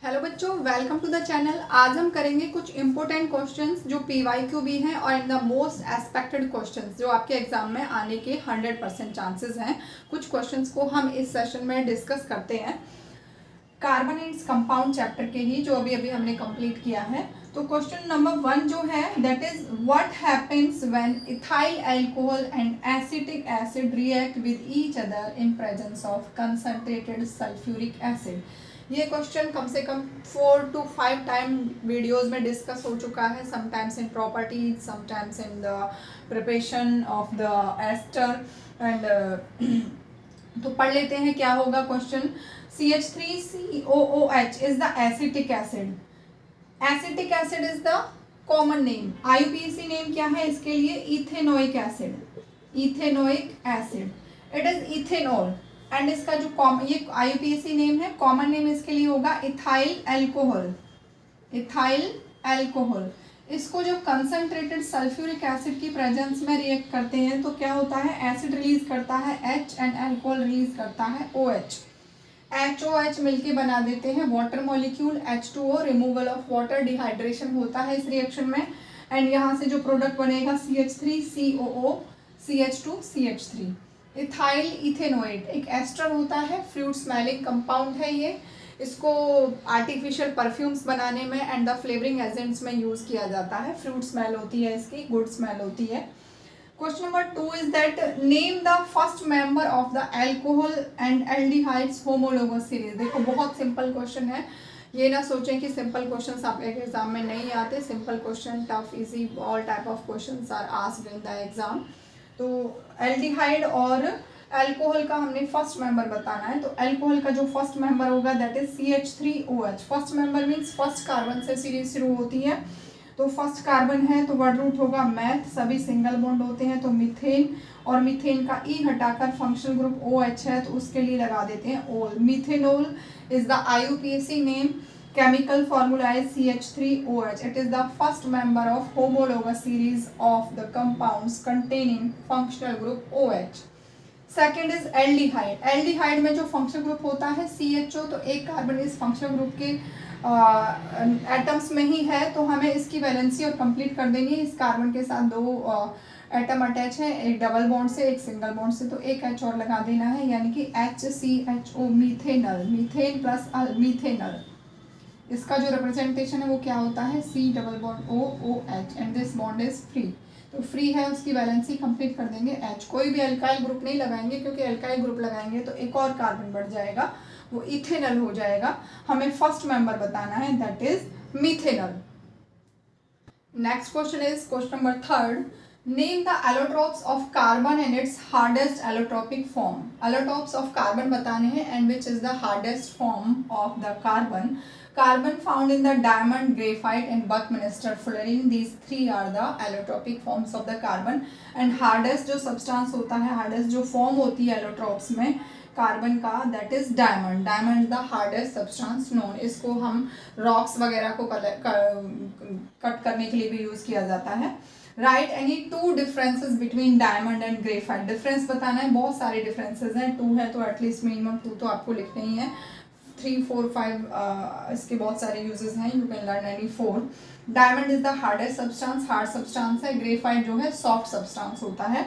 Hello बच्चों, welcome to the channel. आज हम करेंगे कुछ इंपॉर्टेंट क्वेश्चंस जो PYQ भी हैं और in the most expected questions जो आपके एग्जाम में आने के 100% चांसेस हैं। कुछ क्वेश्चंस को हम इस सेशन में डिस्कस करते हैं कार्बन एंड कंपाउंड चैप्टर के ही, जो अभी अभी हमने कंप्लीट किया है। तो क्वेश्चन नंबर 1 जो है that is what happens when ethyl alcohol and acetic acid react with each other in presence of concentrated sulphuric acid. ये क्वेश्चन कम से कम 4 to 5 टाइम वीडियोस में डिस्कस हो चुका है, sometimes in properties, sometimes in the preparation of the ester and तो पढ़ लेते हैं क्या होगा question. CH3COOH is the acetic acid. Acetic acid is the common name. IUPAC name क्या है इसके लिए? Ethanoic acid. Ethanoic acid, it is ethanol. And इसका जो ये IUPAC नेम है, कॉमन नेम इसके लिए होगा इथाइल अल्कोहल। Ethyl alcohol. इसको जब कंसंट्रेटेड सल्फ्यूरिक एसिड की प्रेजेंस में रिएक्ट करते हैं तो क्या होता है? एसिड रिलीज करता है H एंड अल्कोहल रिलीज करता है OH। HOH मिलके बना देते हैं water molecule H2O। Removal of water, dehydration होता है इस रिएक्शन में। एंड यहाँ से जो प्रोडक्ट बनेगा CH3COO CH2CH3। इथाइल इथेनोएट एक एस्टर होता है, फ्रूट स्मेलिंग कंपाउंड है ये। इसको आर्टिफिशियल परफ्यूम्स बनाने में एंड द फ्लेवरिंग एजेंट्स में यूज किया जाता है। फ्रूट स्मेल होती है इसकी, गुड स्मेल होती है। Question number 2 is that name the first member of the alcohol and aldehydes homologous series. देखो बहुत सिंपल क्वेश्चन है, ये ना सोचें कि सिंपल क्वेश्चन आपके एग्जाम में नहीं आते। Simple question, tough, easy, all type of questions are asked in the exam. तो एल्डिहाइड और अल्कोहल का हमने फर्स्ट मेंबर बताना है। तो अल्कोहल का जो फर्स्ट मेंबर होगा that is CH3OH। First member means first carbon से सीरीज शुरू होती है। तो फर्स्ट कार्बन है तो वर्ड रूट होगा मैथ, सभी सिंगल बॉन्ड होते हैं तो मीथेन, और मीथेन का ई हटाकर फंक्शनल ग्रुप OH है तो उसके लिए लगा देते हैं ओल। Methanol is the IUPAC name. Chemical formula is CH3OH. It is the first member of homologous series of the compounds containing functional group OH. Second is aldehyde. Aldehyde में जो functional group होता है CHO, तो एक carbon इस functional group के atoms में ही है तो हमें इसकी वैलेंसी और कंप्लीट कर देनी है। इस कार्बन के साथ दो एटम अटैच है, एक डबल बॉन्ड से एक सिंगल बॉन्ड से, तो एक H और लगा देना है, यानी कि HCHO methanal. Methane plus methanal, इसका जो रिप्रेजेंटेशन है वो क्या होता है? C double bond OOH and this bond is free. तो फ्री है, उसकी वैलेंसी कंप्लीट कर देंगे H। कोई भी अल्काइल ग्रुप नहीं लगाएंगे क्योंकि अल्काइल ग्रुप लगाएंगे तो एक और कार्बन बढ़ जाएगा, वो इथेनल हो जाएगा। हमें फर्स्ट मेंबर बताना है that is methanal. Next question is question number 3rd। Name the allotropes of carbon and its hardest allotropic form. Allotropes of carbon बताने हैं and which is the hardest form of the carbon. Carbon found in the diamond, graphite and Buckminster fullerene. These three are the allotropic forms of the carbon. And hardest जो substance होता है, hardest जो form होती है allotropes में carbon का, that is diamond. Diamond is the hardest substance known. इसको हम rocks वगैरह को कट करने के लिए भी यूज किया जाता है। Write any two differences between diamond and graphite. Difference बताना है, बहुत सारे डिफरेंसेस हैं, 2 है तो एटलीस्ट मिनिमम 2 तो आपको लिखने ही है। 3, 4, 5 इसके बहुत सारे यूजेस हैं, you can learn any 4। Diamond is the hardest substance, hard substance है। ग्रेफाइट जो है सॉफ्ट सब्सटेंस होता है।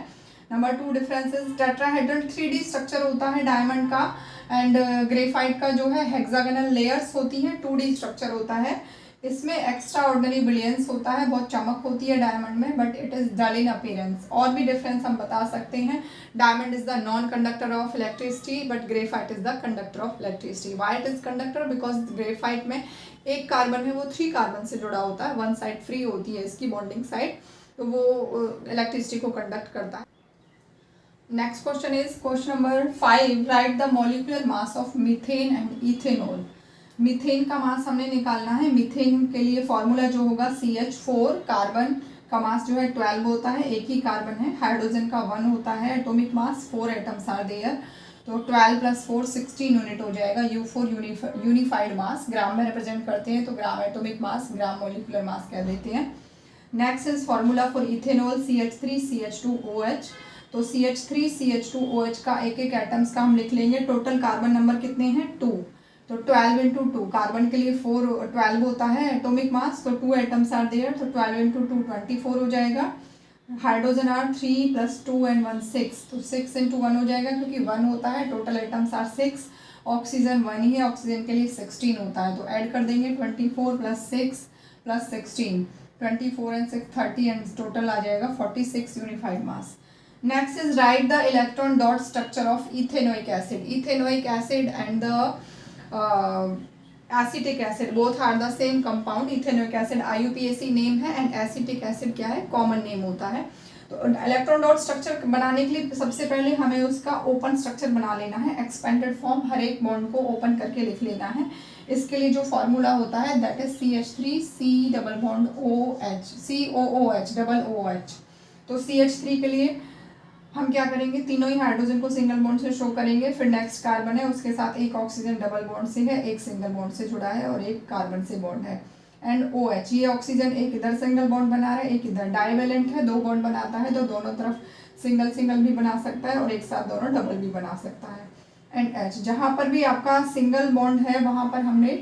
Number 2 differences, tetrahedral 3D structure होता है डायमंड का एंड ग्रेफाइट का जो है हेक्सागोनल लेयर्स होती हैं, 2D स्ट्रक्चर होता है। इसमें एक्स्ट्रा ऑर्डिनरी ब्रिलियंस होता है, बहुत चमक होती है डायमंड में, but it is dull in appearance. और भी डिफरेंस हम बता सकते हैं, diamond is the non conductor of electricity but graphite is the conductor of electricity. Why it is conductor? Because graphite में एक कार्बन है वो 3 कार्बन से जुड़ा होता है, 1 साइड फ्री होती है इसकी बॉन्डिंग साइड, तो वो इलेक्ट्रिसिटी को कंडक्ट करता है। Next question is question number 5। Right the molecular mass of methane and ethanol. Methane का मास हमने निकालना है। मीथेन के लिए फॉर्मूला जो होगा CH4, कार्बन का मास जो है 12 होता है, एक ही कार्बन है। हाइड्रोजन का 1 होता है। Atomic mass 4 atoms are there, तो 12 + 4 16 यूनिट हो जाएगा। U4 यूनिफाइड मास, ग्राम में रिप्रेजेंट करते हैं तो gram atomic mass, gram molecular mass कह देते हैं। Next is formula for ethanol CH3CH2OH। तो CH3CH2OH का एक एक एटम्स का हम लिख लेंगे। टोटल कार्बन नंबर कितने हैं? 2। तो 12 इंटू 2, कार्बन के लिए 12 होता है एटॉमिक मास, तो 2 एटम्स आर देयर, तो 12 इंटू 2 24 हो जाएगा। हाइड्रोजन आर 3 प्लस 2 एंड 1 6, तो 6 इंटू 1 हो जाएगा क्योंकि 1 होता है, टोटल एटम्स आर 6, ऑक्सीजन 1 ही है, ऑक्सीजन के लिए 16 होता है, तो ऐड कर देंगे 24 plus 6 plus 16, 24 and 6 30 and total आ जाएगा 46 unified mass. Next is write the electron dot structure of ethanoic acid. Ethanoic acid and the acetic acid both are the same compound. Ethanoic acid IUPAC name है and acetic acid क्या है, common name होता है। तो electron dot structure बनाने के लिए सबसे पहले हमें उसका ओपन स्ट्रक्चर बना लेना है, एक्सपेंडेड फॉर्म, हर एक बॉन्ड को ओपन करके लिख लेना है। इसके लिए जो फॉर्मूला होता है that is CH3 double bond OH, COOH double OH। तो CH3 के लिए हम क्या करेंगे, तीनों ही हाइड्रोजन को सिंगल बॉन्ड से शो करेंगे, फिर नेक्स्ट कार्बन है, उसके साथ एक ऑक्सीजन डबल बॉन्ड से है, एक सिंगल बॉन्ड से जुड़ा है और एक कार्बन से बॉन्ड है, एंड OH। ये ऑक्सीजन एक इधर सिंगल बॉन्ड बना रहा है, एक इधर, डाइवेलेंट है, 2 बॉन्ड बनाता है, तो दोनों तरफ सिंगल सिंगल भी बना सकता है और एक साथ दोनों डबल भी बना सकता है। एंड H, जहाँ पर भी आपका सिंगल बॉन्ड है वहाँ पर हमने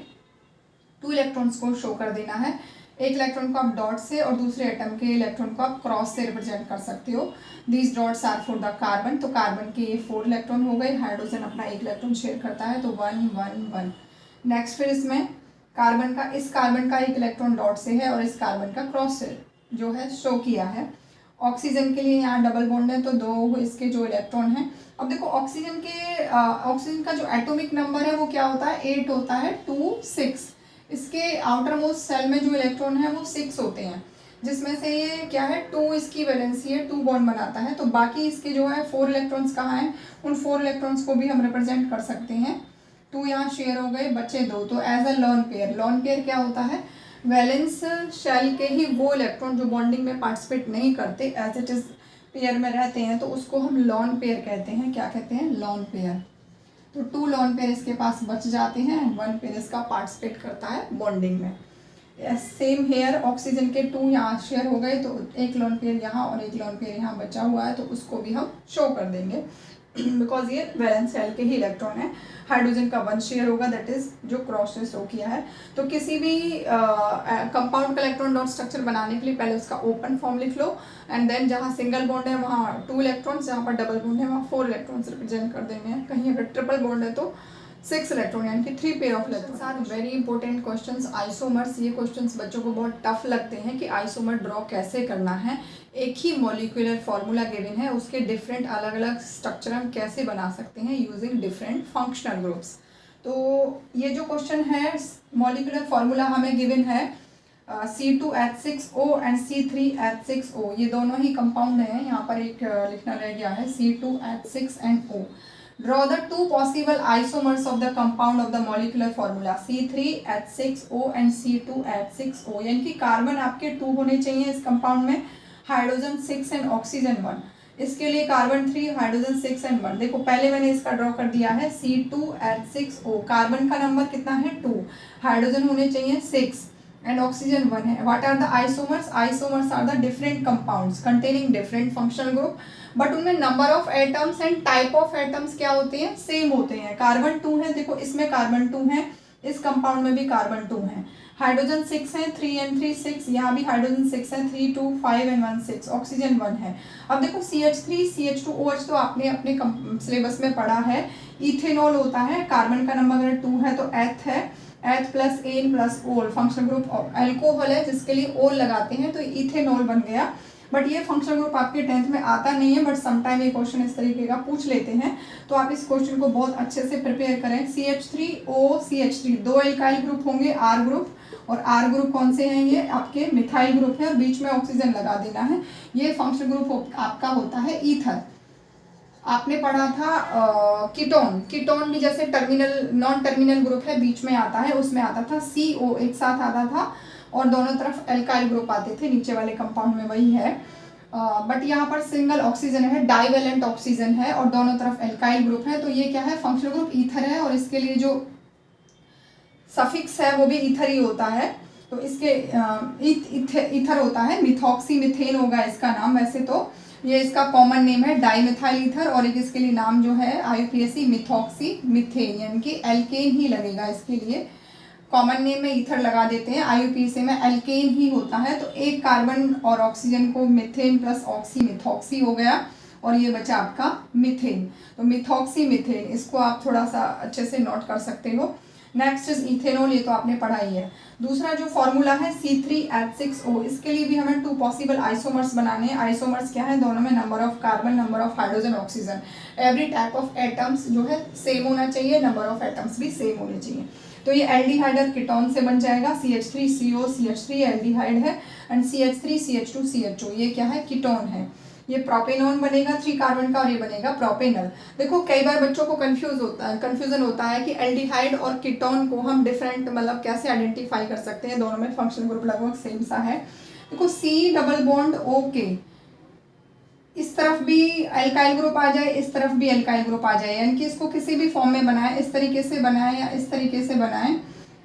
2 इलेक्ट्रॉन्स को शो कर देना है। एक इलेक्ट्रॉन को आप डॉट से और दूसरे एटम के इलेक्ट्रॉन को आप क्रॉस से रिप्रेजेंट कर सकते हो। These dots are for the carbon, तो कार्बन के ये 4 इलेक्ट्रॉन हो गए, हाइड्रोजन अपना 1 इलेक्ट्रॉन शेयर करता है, तो 1 1 1। नेक्स्ट फिर इसमें कार्बन का, इस कार्बन का 1 इलेक्ट्रॉन डॉट से है और इस कार्बन का क्रॉस से जो है शो किया है। ऑक्सीजन के लिए यहाँ डबल बॉन्ड है, तो 2 इसके जो इलेक्ट्रॉन हैं। अब देखो ऑक्सीजन का जो एटॉमिक नंबर है वो क्या होता है, 8 होता है, 2 6। इसके आउटर मोस्ट सेल में जो इलेक्ट्रॉन है वो 6 होते हैं, जिसमें से ये क्या है, 2 इसकी वैलेंसी है, 2 बॉन्ड बनाता है, तो बाकी इसके जो है 4 इलेक्ट्रॉन्स कहाँ हैं, उन 4 इलेक्ट्रॉन्स को भी हम रिप्रेजेंट कर सकते हैं। 2 यहाँ शेयर हो गए, बचे 2, तो as a lone pair. Lone pair क्या होता है, वैलेंस शेल के ही वो इलेक्ट्रॉन जो बॉन्डिंग में पार्टिसिपेट नहीं करते, एज इट इज पेयर में रहते हैं, तो उसको हम लॉन पेयर कहते हैं। क्या कहते हैं, लॉन पेयर। तो 2 लॉन पेयर इसके पास बच जाते हैं एंड 1 पेयर इसका पार्टिसिपेट करता है बॉन्डिंग में। सेम हेयर, ऑक्सीजन के 2 यहाँ शेयर हो गए, तो 1 लॉन पेयर यहाँ और 1 लॉन पेयर यहाँ बचा हुआ है, तो उसको भी हम शो कर देंगे बिकॉज ये वैलेंस शेल के ही इलेक्ट्रॉन है। हाइड्रोजन का 1 शेयर होगा, दैट इज जो क्रॉस से शो किया है। तो किसी भी कंपाउंड का इलेक्ट्रॉन डॉट स्ट्रक्चर बनाने के लिए पहले उसका ओपन फॉर्म लिख लो, एंड देन जहाँ सिंगल बॉन्ड है वहाँ 2 इलेक्ट्रॉन्स, जहाँ पर डबल बॉन्ड है वहाँ 4 इलेक्ट्रॉन्स रिप्रेजेंट कर देने हैं। कहीं अगर ट्रिपल बॉन्ड है तो 6 इलेक्ट्रॉन, यानी कि 3 pair of electrons are very important questions. Isomers, ये क्वेश्चंस बच्चों को बहुत टफ लगते हैं कि आइसोमर ड्रॉ कैसे करना है। एक ही मॉलिक्यूलर फॉर्मूला गिवन है, उसके डिफरेंट अलग अलग स्ट्रक्चर हम कैसे बना सकते हैं यूजिंग डिफरेंट फंक्शनल ग्रुप्स। तो ये जो क्वेश्चन है, मॉलिक्यूलर फॉर्मूला हमें गिवन है C2H6O एंड C3H6O, ये दोनों ही कंपाउंड हैं। यहाँ पर एक लिखना रह गया है, C2H6 and O। Draw the 2 possible isomers of the compound of the molecular formula C3H6O and C2H6O, यानी कि कार्बन आपके 2 होने चाहिए इस कंपाउंड में, हाइड्रोजन 6 एंड ऑक्सीजन 1। इसके लिए कार्बन 3, हाइड्रोजन 6 एंड 1। देखो पहले मैंने इसका ड्रॉ कर दिया है C2H6O, कार्बन का नंबर कितना है 2, हाइड्रोजन होने चाहिए 6 एंड ऑक्सीजन 1 है। What are the isomers, isomers are the different compounds containing different functional group, but उनमें number of atoms and type of atoms क्या होते हैं, सेम होते हैं। कार्बन 2 है, देखो इसमें कार्बन 2 है, इस कंपाउंड में भी कार्बन 2 है। हाइड्रोजन 6 है, 3 एंड 3 6, यहाँ भी हाइड्रोजन 6 है, 3 2 5 एंड 1 6, ऑक्सीजन 1 है। अब देखो CH3 CH2OH तो आपने अपने सिलेबस में पढ़ा है, इथेनॉल होता है, कार्बन का नंबर अगर 2 है तो एथ है, एथ प्लस एन प्लस ओल, फंक्शनल ग्रुप ऑफ अल्कोहल है जिसके लिए ओल लगाते हैं, तो इथेनॉल बन गया। बट ये फंक्शनल ग्रुप आपके 10th में आता नहीं है, बट समटाइम ये क्वेश्चन इस तरीके का पूछ लेते हैं, तो आप इस क्वेश्चन को बहुत अच्छे से प्रिपेयर करें। CH3OCH3 2 एल्काइल ग्रुप होंगे, R ग्रुप, और R ग्रुप कौन से हैं, ये आपके मिथाइल ग्रुप है, और बीच में ऑक्सीजन लगा देना है। ये फंक्शनल ग्रुप आपका होता है ईथर। आपने पढ़ा था कीटोन, कीटोन भी जैसे टर्मिनल नॉन टर्मिनल ग्रुप है, बीच में आता है, उसमें आता था CO एक साथ आता था, और दोनों तरफ एल्काइल ग्रुप आते थे, नीचे वाले कंपाउंड में वही है। बट यहाँ पर सिंगल ऑक्सीजन है, डाइवेलेंट ऑक्सीजन है, और दोनों तरफ एल्काइल ग्रुप है, तो ये क्या है, फंक्शनल ग्रुप ईथर है, और इसके लिए जो सफिक्स है वो भी ईथर ही होता है। तो इसके ईथर होता है, मिथॉक्सी मिथेन होगा इसका नाम वैसे तो। ये इसका कॉमन नेम है डाईमिथाइल ईथर, और एक इसके लिए नाम जो है IUPAC मिथॉक्सी मीथेन, यानी कि एल्केन ही लगेगा इसके लिए। कॉमन नेम में ईथर लगा देते हैं, IUPAC में एल्केन ही होता है। तो एक कार्बन और ऑक्सीजन को मिथेन प्लस ऑक्सी मिथॉक्सी हो गया, और ये बचा आपका मिथेन। तो मिथॉक्सी मिथेन, इसको आप थोड़ा सा अच्छे से नोट कर सकते हो। नेक्स्ट इज इथेनॉल, ये तो आपने पढ़ा ही है। दूसरा जो फॉर्मूला है C3H6O, इसके लिए भी हमें 2 पॉसिबल आइसोमर्स बनाने हैं। आइसोमर्स क्या है, दोनों में number of carbon, number of hydrogen, oxygen, every type of atoms जो है सेम होना चाहिए, नंबर ऑफ एटम्स भी सेम होने चाहिए। तो ये एल्डिहाइड और कीटोन से बन जाएगा। CH3CO CH3 एल्डिहाइड है, एंड CH3CH2 CHO ये क्या है, कीटोन है। ये प्रोपेनॉन बनेगा 3 कार्बन का, और ये बनेगा प्रोपेनल। देखो कई बार बच्चों को कंफ्यूजन होता है कि एल्डिहाइड और कीटोन को हम डिफरेंट मतलब कैसे आइडेंटिफाई कर सकते हैं, दोनों में फंक्शनल ग्रुप लगभग सेम सा है। देखो C डबल बॉन्ड OK, इस तरफ भी एल्काइल ग्रुप आ जाए, इस तरफ भी एल्काइल ग्रुप आ जाए, यानी कि इसको किसी भी फॉर्म में बनाए, इस तरीके से बनाए या इस तरीके से बनाए,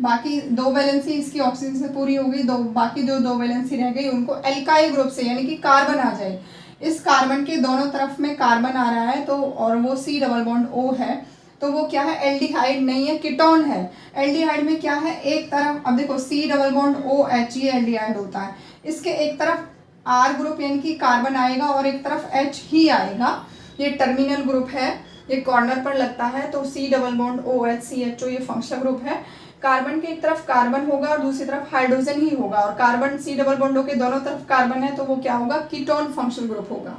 बाकी 2 वैलेंसी इसकी ऑक्सीजन से पूरी हो गई, बाकी जो 2 वैलेंसी रह गई उनको एल्काइल ग्रुप से, यानी कि कार्बन आ जाए। इस कार्बन के दोनों तरफ में कार्बन आ रहा है, तो और वो C डबल बॉन्ड O है, तो वो क्या है, एल्डिहाइड नहीं है, कीटोन है। एल्डिहाइड में क्या है, एक तरफ, अब देखो C डबल बॉन्ड OH ये एल्डिहाइड होता है, इसके एक तरफ R ग्रुप यानी कि कार्बन आएगा और एक तरफ H ही आएगा। ये टर्मिनल ग्रुप है, ये कॉर्नर पर लगता है, तो C double bond OH CHO ये फंक्शनल ग्रुप है। कार्बन के एक तरफ कार्बन होगा और दूसरी तरफ हाइड्रोजन ही होगा, और कार्बन C डबल बॉन्डों के दोनों तरफ कार्बन है, तो वो क्या होगा, कीटोन फंक्शनल ग्रुप होगा।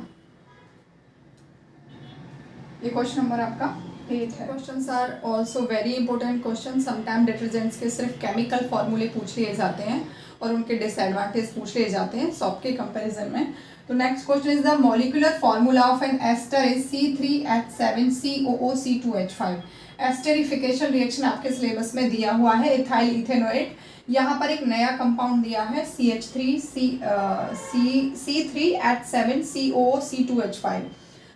ये क्वेश्चन नंबर आपका 8 है। Questions are also very important question. Sometime detergents के सिर्फ केमिकल फॉर्मूले पूछ लिए जाते हैं और उनके डिसएडवांटेज पूछ लिए जाते हैं सॉप के कंपैरिजन में। तो next question is the molecular formula of an ester is C3H7COO C2H5। Esterification reaction आपके सिलेबस में दिया हुआ है, इथाइल इथेनोएट। यहाँ पर एक नया कंपाउंड दिया है C3H7COO C2H5।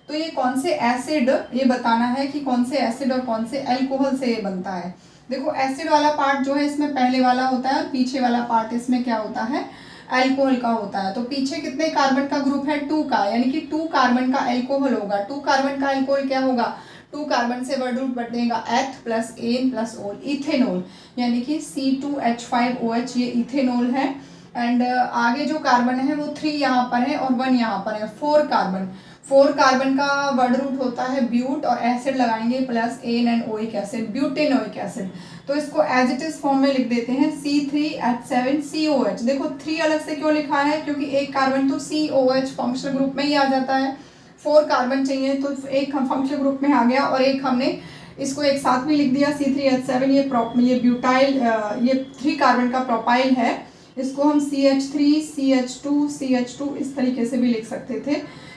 तो ये कौन से एसिड, ये बताना है कि कौन से एसिड और कौन से अल्कोहल से ये बनता है। देखो एसिड वाला पार्ट जो है इसमें पहले वाला होता है, और पीछे वाला पार्ट इसमें क्या होता है, अल्कोहल का होता है। तो पीछे कितने कार्बन का ग्रुप है, 2 का, यानी कि 2 कार्बन का अल्कोहल होगा। 2 कार्बन का अल्कोहल क्या होगा, 2 कार्बन से वर्ड रूट बटेगा एथ प्लस एन प्लस ओल, इथेनॉल, यानी कि C2H5OH ये इथेनॉल है। एंड आगे जो कार्बन है वो 3 यहाँ पर है और 1 यहाँ पर है, 4 कार्बन। 4 कार्बन का वर्ड रूट होता है ब्यूट, और एसिड लगाएंगे plus an and oic acid, butanoic acid. तो इसको एज इट इज फॉर्म में लिख देते हैं C3H7COH। देखो 3 अलग से क्यों लिखा है, क्योंकि एक कार्बन तो COH फंक्शनल ग्रुप में ही आ जाता है, 4 कार्बन चाहिए तो एक हम फंक्शनल ग्रुप में आ गया, और एक हमने इसको एक साथ भी लिख दिया C3H7। ये ब्यूटाइल, ये 3 कार्बन का प्रोपाइल है, इसको हम CH3CH2CH2 इस तरीके से भी लिख सकते थे।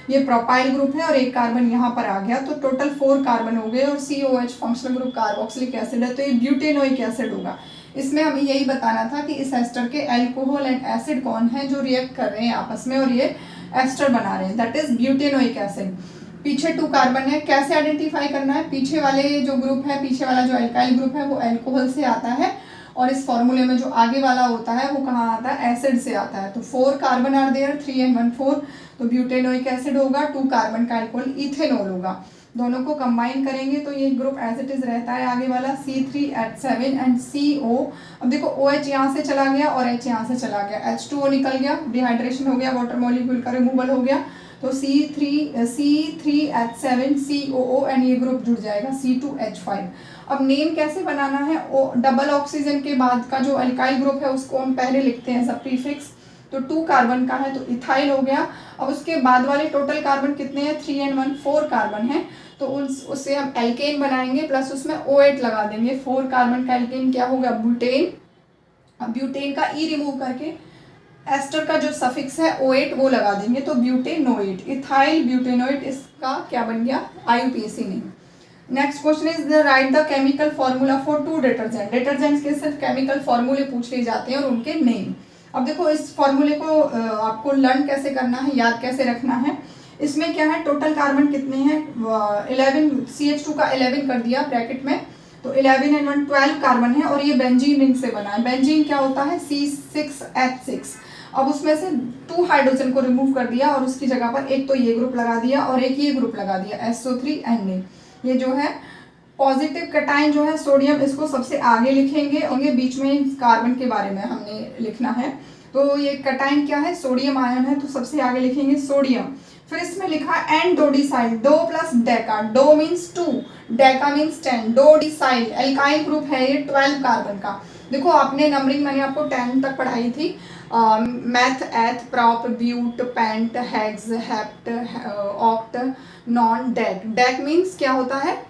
ये प्रोपाइल ग्रुप है और एक कार्बन यहाँ पर आ गया, तो टोटल 4 कार्बन हो गए, और COH functional group carboxylic acid है, तो ये ब्यूटेनोइक एसिड होगा। इसमें हमें यही बताना था कि इस एस्टर के अल्कोहल एंड एसिड कौन है जो रिएक्ट कर रहे हैं आपस में और ये एस्टर बना रहे हैं, दैट इज ब्यूटेनोइक एसिड। पीछे 2 कार्बन है, कैसे आइडेंटिफाई करना है, पीछे वाले जो ग्रुप है, पीछे वाला जो अल्काइल ग्रुप है वो अल्कोहल से आता है, और इस फॉर्मूले में जो आगे वाला होता है वो कहाँ आता है, एसिड से आता है। तो 4 कार्बन आर देयर, 3 and 1 4, तो ब्यूटेनोइक एसिड होगा, 2 कार्बन का अल्कोहल इथेनॉल होगा। दोनों को कंबाइन करेंगे तो ये ग्रुप एज इट इज रहता है आगे वाला C3H7 एंड CO। अब देखो OH यहाँ से चला गया और H यहाँ से चला गया, H2O निकल गया, डिहाइड्रेशन हो गया, वाटर मॉलिक्यूल का रिमूवल हो गया, तो C3H7COO एंड ये ग्रुप जुड़ जाएगा C2H5। अब नेम कैसे बनाना है, डबल ऑक्सीजन के बाद का जो अल्काइल ग्रुप है उसको हम पहले लिखते हैं सब प्रीफिक्स, तो 2 कार्बन का है तो इथाइल हो गया। अब उसके बाद वाले टोटल कार्बन कितने हैं, 3 and 1 4 कार्बन है, तो उससे हम एल्केन बनाएंगे, प्लस उसमें O8 लगा देंगे। 4 कार्बन का एल्केन क्या होगा, ब्यूटेन। अब ब्यूटेन का ई रिमूव करके एस्टर का जो सफिक्स है O8 वो लगा देंगे, तो ब्यूटेनोइट, इथाइल ब्यूटेनोइट, इसका क्या बन गया, IUPAC name. Next question is the right the chemical formula for 2 detergent. Detergents के सिर्फ केमिकल फॉर्मूले पूछ लिए जाते हैं और उनके नेम। अब देखो इस फॉर्मूले को आपको लर्न कैसे करना है, याद कैसे रखना है। इसमें क्या है, टोटल कार्बन कितने हैं, 11, CH2 का 11 कर दिया ब्रैकेट में, तो 11 and 1 12 कार्बन है, और ये बेंजीन रिंग से बना है। बेंजीन क्या होता है, C6H6। अब उसमें से 2 हाइड्रोजन को रिमूव कर दिया और उसकी जगह पर एक तो ये ग्रुप लगा दिया और एक ये ग्रुप लगा दिया SO3Na। ये जो है पॉजिटिव कटाइन जो है सोडियम, इसको सबसे आगे लिखेंगे और बीच में कार्बन के बारे में हमने लिखना है। तो ये कटाइन क्या है, सोडियम आयन है, तो सबसे आगे लिखेंगे सोडियम। फिर इसमें लिखा and dodecyl, do plus deca, do means 2, deca means 10, dodecyl alkyl group है ये 12 कार्बन का। देखो आपने नंबरिंग मैंने आपको 10 तक पढ़ाई थी, meth, eth, prop, but, pent, hex, hept, oct, non, dec. Dec means क्या होता है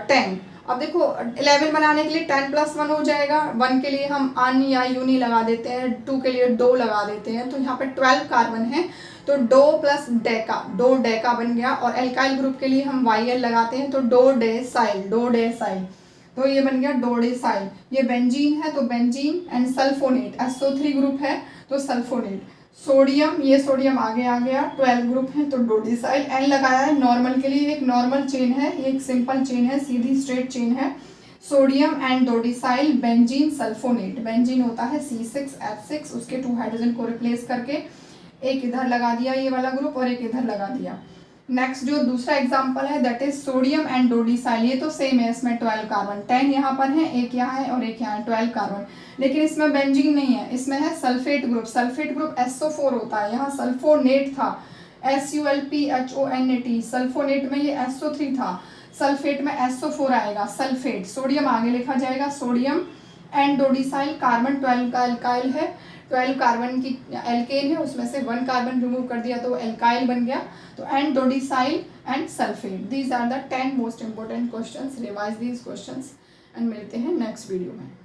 10। अब देखो 11 बनाने के लिए 10 + 1 हो जाएगा, 1 के लिए हम अन या यूनी लगा देते हैं, 2 के लिए डो लगा देते हैं, तो यहाँ पे 12 कार्बन है, तो do plus deca, do deca बन गया। और एल्काइल ग्रुप के लिए हम YL लगाते हैं, तो डोडेसाइल, डोडेसाइल, तो ये बन गया डोडेसाइल। ये बेंजीन है तो benzene, and sulfonate, SO3 group है तो सल्फोनेट। सोडियम, ये सोडियम आगे आ गया, 12 ग्रुप है तो डोडिसाइल। एन लगाया है नॉर्मल के लिए, एक नॉर्मल चेन है, ये एक सिंपल चेन है, सीधी स्ट्रेट चेन है। Sodium and dodecyl, benzene, sulphonate. Benzene होता है C6H6, उसके 2 हाइड्रोजन को रिप्लेस करके एक इधर लगा दिया ये वाला ग्रुप और एक इधर लगा दिया। नेक्स्ट जो दूसरा एग्जांपल है दैट इज सोडियम एंड डोडिसाइल, ये तो सेम है, इसमें 12 कार्बन, 10 यहाँ पर है, एक यहाँ है और एक यहाँ है, 12 कार्बन। लेकिन इसमें बेंजीन नहीं है, इसमें है sulphate group. Sulphate group SO4 होता है, यहाँ सल्फोनेट था SULPHONAT, सल्फोनेट में ये SO3 था, सल्फेट में SO4 आएगा, सल्फेट। सोडियम आगे लिखा जाएगा, सोडियम एंड डोडिसाइल, कार्बन 12 का एल्काइल है, 12 कार्बन की एल्केन है, उसमें से 1 कार्बन रिमूव कर दिया तो एल्काइल बन गया। तो and dodecyl and sulphate, these are the 10 most important questions, revise these questions and मिलते हैं नेक्स्ट वीडियो में।